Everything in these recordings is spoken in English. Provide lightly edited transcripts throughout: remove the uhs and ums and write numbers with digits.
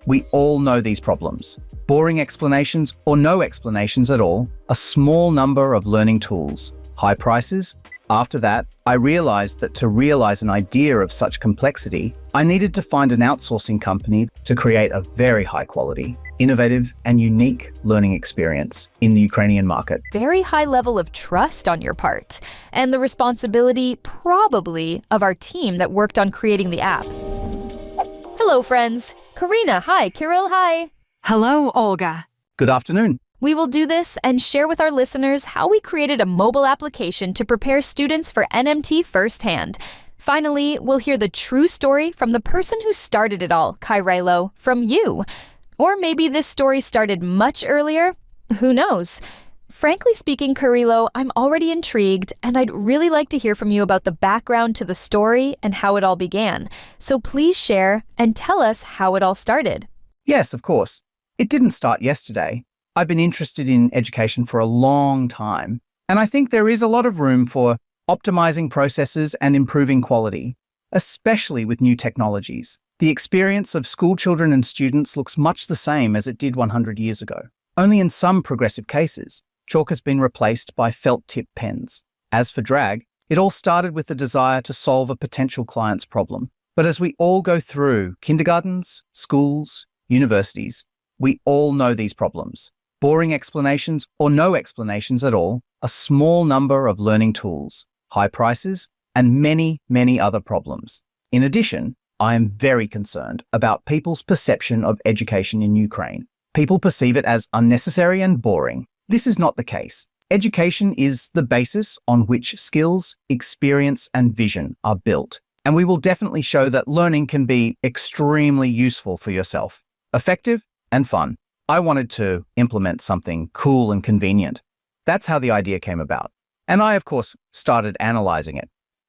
We all know these problems. Boring explanations or no explanations at all, a small number of learning tools, high prices. After that, I realized that to realize an idea of such complexity, I needed to find an outsourcing company to create a very high quality, innovative and unique learning experience in the Ukrainian market. Very high level of trust on your part, and the responsibility, probably, of our team that worked on creating the app. Hello, friends. Karina, hi. Kirill, hi. Hello, Olga. Good afternoon. We will do this and share with our listeners how we created a mobile application to prepare students for NMT firsthand. Finally, we'll hear the true story from the person who started it all, Kairilo, from you. Or maybe this story started much earlier? Who knows? Frankly speaking, Kirilo, I'm already intrigued, and I'd really like to hear from you about the background to the story and how it all began. So please share and tell us how it all started. Yes, of course. It didn't start yesterday. I've been interested in education for a long time, and I think there is a lot of room for optimizing processes and improving quality, especially with new technologies. The experience of school children and students looks much the same as it did 100 years ago. Only in some progressive cases, chalk has been replaced by felt-tip pens. As for DRAG, it all started with the desire to solve a potential client's problem. But as we all go through kindergartens, schools, universities, we all know these problems. Boring explanations or no explanations at all, a small number of learning tools, high prices, and many, many other problems. In addition, I am very concerned about people's perception of education in Ukraine. People perceive it as unnecessary and boring. This is not the case. Education is the basis on which skills, experience, and vision are built. And we will definitely show that learning can be extremely useful for yourself, effective and fun. I wanted to implement something cool and convenient. That's how the idea came about. And I, of course, started analyzing it,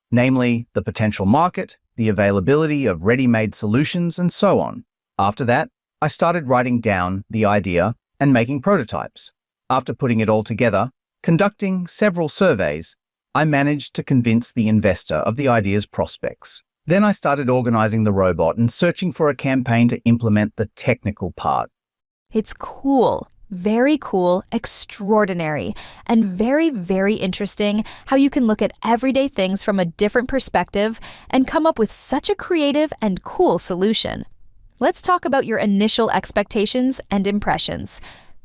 namely the potential market, the availability of ready-made solutions, and so on. After that, I started writing down the idea and making prototypes. After putting it all together, conducting several surveys, I managed to convince the investor of the idea's prospects. Then I started organizing the robot and searching for a campaign to implement the technical part. It's cool, very cool, extraordinary, and very, very interesting how you can look at everyday things from a different perspective and come up with such a creative and cool solution. Let's talk about your initial expectations and impressions.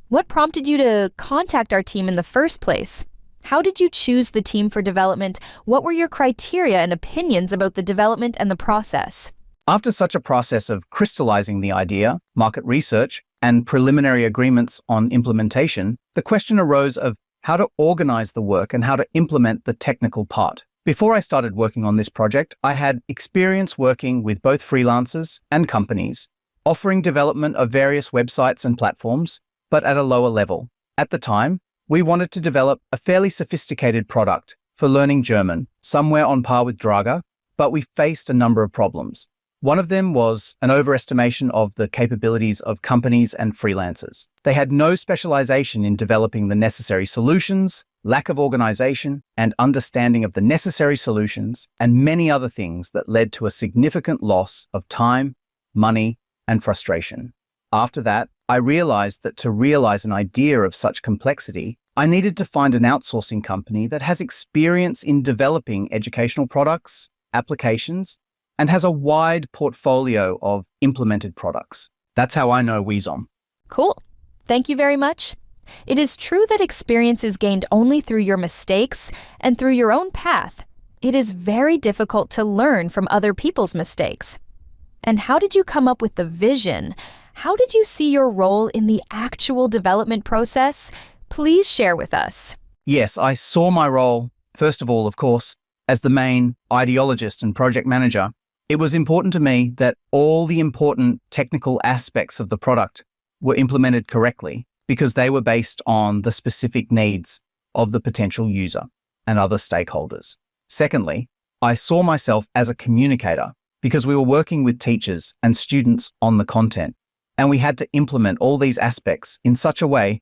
What prompted you to contact our team in the first place? How did you choose the team for development? What were your criteria and opinions about the development and the process? After such a process of crystallizing the idea, market research, and preliminary agreements on implementation, the question arose of how to organize the work and how to implement the technical part. Before I started working on this project, I had experience working with both freelancers and companies, offering development of various websites and platforms, but at a lower level. At the time, we wanted to develop a fairly sophisticated product for learning German, somewhere on par with DRAGI, but we faced a number of problems. One of them was an overestimation of the capabilities of companies and freelancers. They had no specialization in developing the necessary solutions, lack of organization, and understanding of the necessary solutions, and many other things that led to a significant loss of time, money, and frustration. After that, I realized that to realize an idea of such complexity, I needed to find an outsourcing company that has experience in developing educational products, applications, and has a wide portfolio of implemented products. That's how I know WEZOM. Cool. Thank you very much. It is true that experience is gained only through your mistakes and through your own path. It is very difficult to learn from other people's mistakes. And how did you come up with the vision? How did you see your role in the actual development process? Please share with us. Yes, I saw my role, first of all, of course, as the main ideologist and project manager. It was important to me that all the important technical aspects of the product were implemented correctly because they were based on the specific needs of the potential user and other stakeholders. Secondly, I saw myself as a communicator because we were working with teachers and students on the content, and we had to implement all these aspects in such a way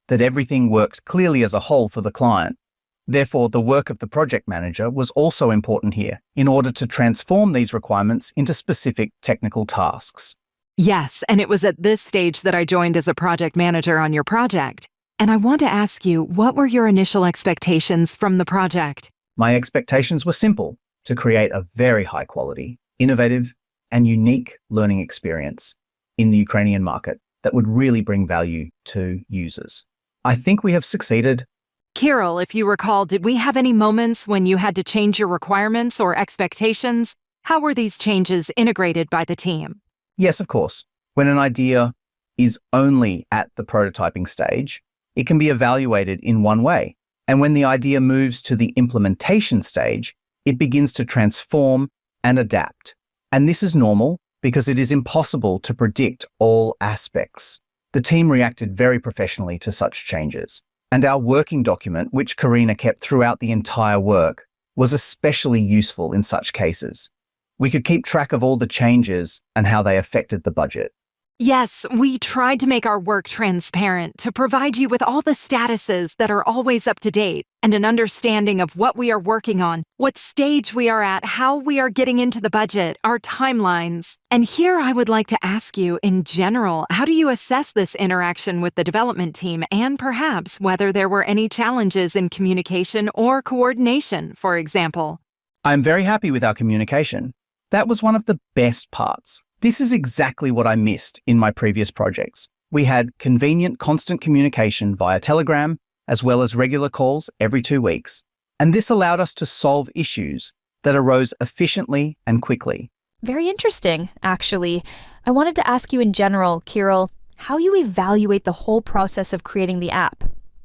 that everything worked clearly as a whole for the client. Therefore, the work of the project manager was also important here in order to transform these requirements into specific technical tasks. Yes, and it was at this stage that I joined as a project manager on your project. And I want to ask you, what were your initial expectations from the project? My expectations were simple: to create a very high quality, innovative, and unique learning experience in the Ukrainian market that would really bring value to users. I think we have succeeded. Kirill, if you recall, did we have any moments when you had to change your requirements or expectations? How were these changes integrated by the team? Yes, of course. When an idea is only at the prototyping stage, it can be evaluated in one way. And when the idea moves to the implementation stage, it begins to transform and adapt. And this is normal because it is impossible to predict all aspects. The team reacted very professionally to such changes. And our working document, which Karina kept throughout the entire work, was especially useful in such cases. We could keep track of all the changes and how they affected the budget. Yes, we tried to make our work transparent to provide you with all the statuses that are always up to date and an understanding of what we are working on, what stage we are at, how we are getting into the budget, our timelines. And here I would like to ask you, in general, how do you assess this interaction with the development team and perhaps whether there were any challenges in communication or coordination, for example? I'm very happy with our communication. That was one of the best parts. This is exactly what I missed in my previous projects. We had convenient, constant communication via Telegram, as well as regular calls every 2 weeks. And this allowed us to solve issues that arose efficiently and quickly. Very interesting, actually. I wanted to ask you in general, Kirill, how you evaluate the whole process of creating the app.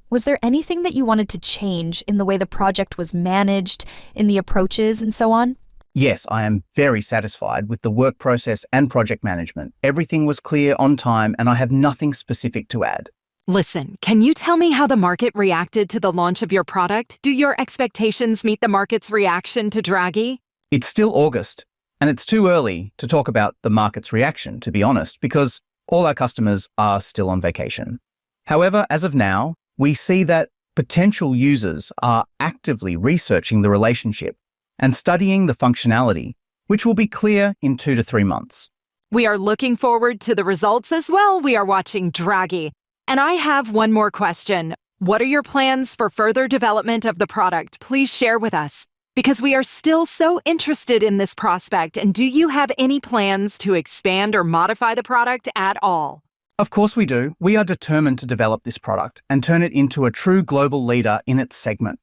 Was there anything that you wanted to change in the way the project was managed, in the approaches, and so on? Yes, I am very satisfied with the work process and project management. Everything was clear, on time, and I have nothing specific to add. Listen, can you tell me how the market reacted to the launch of your product? Do your expectations meet the market's reaction to DRAGI? It's still August, and it's too early to talk about the market's reaction, to be honest, because all our customers are still on vacation. However, as of now, we see that potential users are actively researching the relationship and studying the functionality, which will be clear in 2 to 3 months. We are looking forward to the results as well. We are watching DRAGI. And I have one more question. What are your plans for further development of the product? Please share with us, because we are still so interested in this prospect. And do you have any plans to expand or modify the product at all? Of course we do. We are determined to develop this product and turn it into a true global leader in its segment.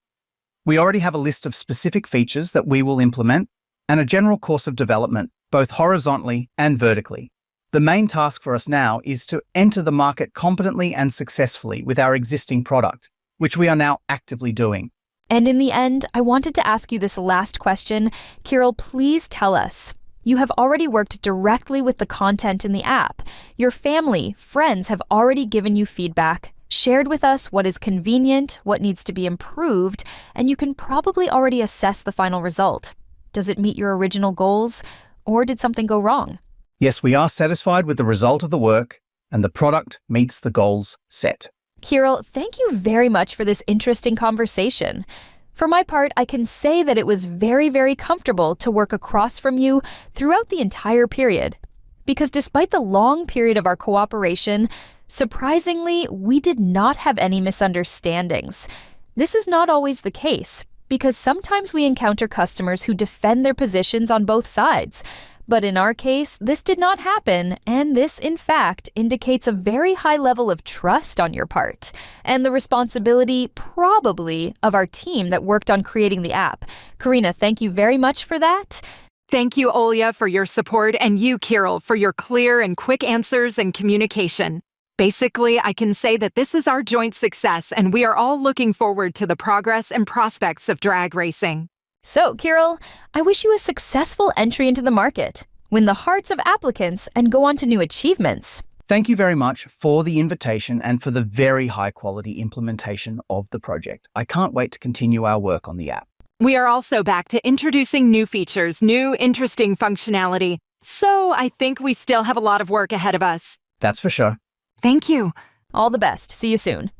We already have a list of specific features that we will implement and a general course of development, both horizontally and vertically. The main task for us now is to enter the market competently and successfully with our existing product, which we are now actively doing. And in the end, I wanted to ask you this last question. Kirill, please tell us. You have already worked directly with the content in the app. Your family, friends have already given you feedback, shared with us what is convenient, what needs to be improved, and you can probably already assess the final result. Does it meet your original goals, or did something go wrong? Yes, we are satisfied with the result of the work, and the product meets the goals set. Kirill, thank you very much for this interesting conversation. For my part, I can say that it was very, very comfortable to work across from you throughout the entire period. Because despite the long period of our cooperation, surprisingly, we did not have any misunderstandings. This is not always the case, because sometimes we encounter customers who defend their positions on both sides. But in our case, this did not happen, and this, in fact, indicates a very high level of trust on your part, and the responsibility, probably, of our team that worked on creating the app. Karina, thank you very much for that. Thank you, Olya, for your support, and you, Kirill, for your clear and quick answers and communication. Basically, I can say that this is our joint success, and we are all looking forward to the progress and prospects of drag racing. So, Kirill, I wish you a successful entry into the market, win the hearts of applicants, and go on to new achievements. Thank you very much for the invitation and for the very high-quality implementation of the project. I can't wait to continue our work on the app. We are also back to introducing new features, new interesting functionality. So I think we still have a lot of work ahead of us. That's for sure. Thank you. All the best. See you soon.